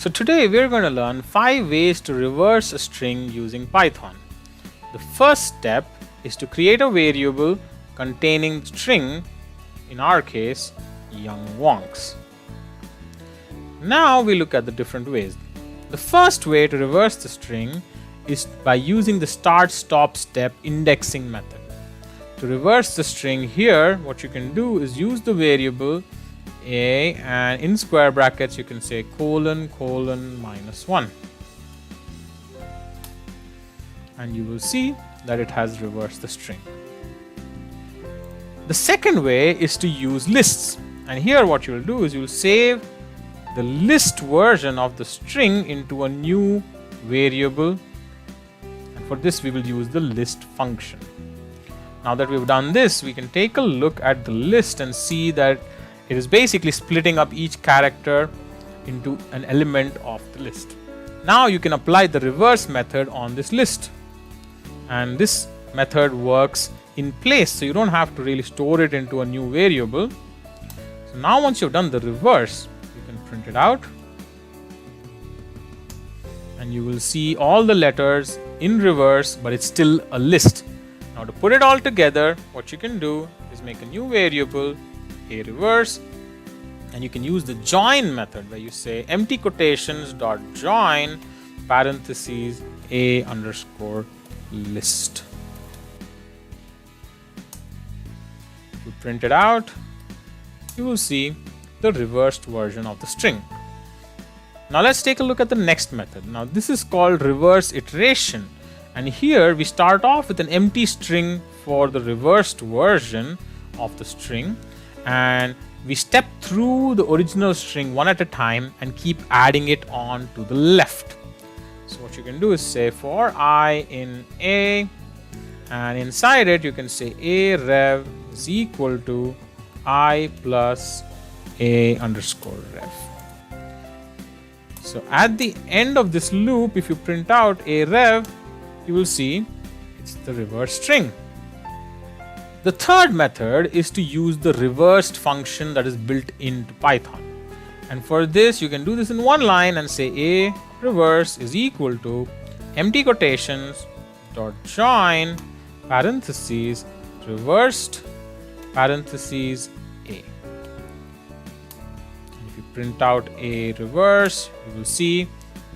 So today we're going to learn 5 ways to reverse a string using Python. The first step is to create a variable containing string, in our case, Young Wonks. Now we look at the different ways. The first way to reverse the string is by using the start-stop step indexing method. To reverse the string here, what you can do is use the variable a, and in square brackets you can say colon -1, and you will see that it has reversed the string. The second way is to use lists, and here what you'll do is you'll save the list version of the string into a new variable, and for this we will use the list function. Now that we've done this, we can take a look at the list and see that it is basically splitting up each character into an element of the list. Now you can apply the reverse method on this list, and this method works in place, so you don't have to really store it into a new variable. So now once you've done the reverse, you can print it out and you will see all the letters in reverse, but it's still a list. Now to put it all together, what you can do is make a new variable, a reverse, and you can use the join method where you say empty quotations dot join parentheses a underscore list. If you print it out, you will see the reversed version of the string. Now let's take a look at the next method. Now this is called reverse iteration, and here we start off with an empty string for the reversed version of the string, and we step through the original string one at a time and keep adding it on to the left. So what you can do is say for I in A, and inside it you can say a rev is equal to I plus a underscore rev. So at the end of this loop, if you print out a rev, you will see it's the reverse string. The third method is to use the reversed function that is built into Python. And for this, you can do this in one line and say a reverse is equal to empty quotations dot join parentheses reversed parentheses a. And if you print out a reverse, you will see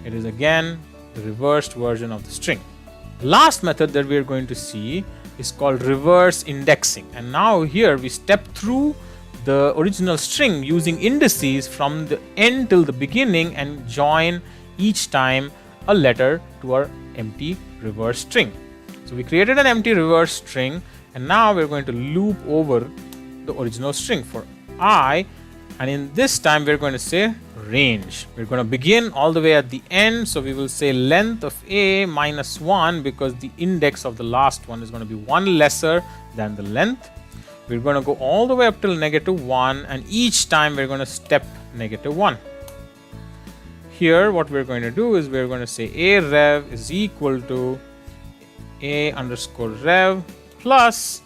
it is again the reversed version of the string. The last method that we are going to see is called reverse indexing, and now here we step through the original string using indices from the end till the beginning and join each time a letter to our empty reverse string. So we created an empty reverse string, and now we're going to loop over the original string for I, and in this time we're going to say range. We're going to begin all the way at the end, so we will say length of a minus 1 because the index of the last one is going to be 1 lesser than the length. We're going to go all the way up till -1, and each time we're going to step -1. Here what we're going to do is we're going to say a rev is equal to a underscore rev plus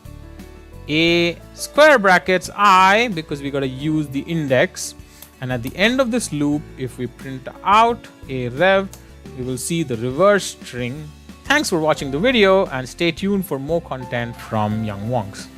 a square brackets I, because we got to use the index. And at the end of this loop, if we print out a rev, we will see the reverse string. Thanks for watching the video, and stay tuned for more content from Young Wonks.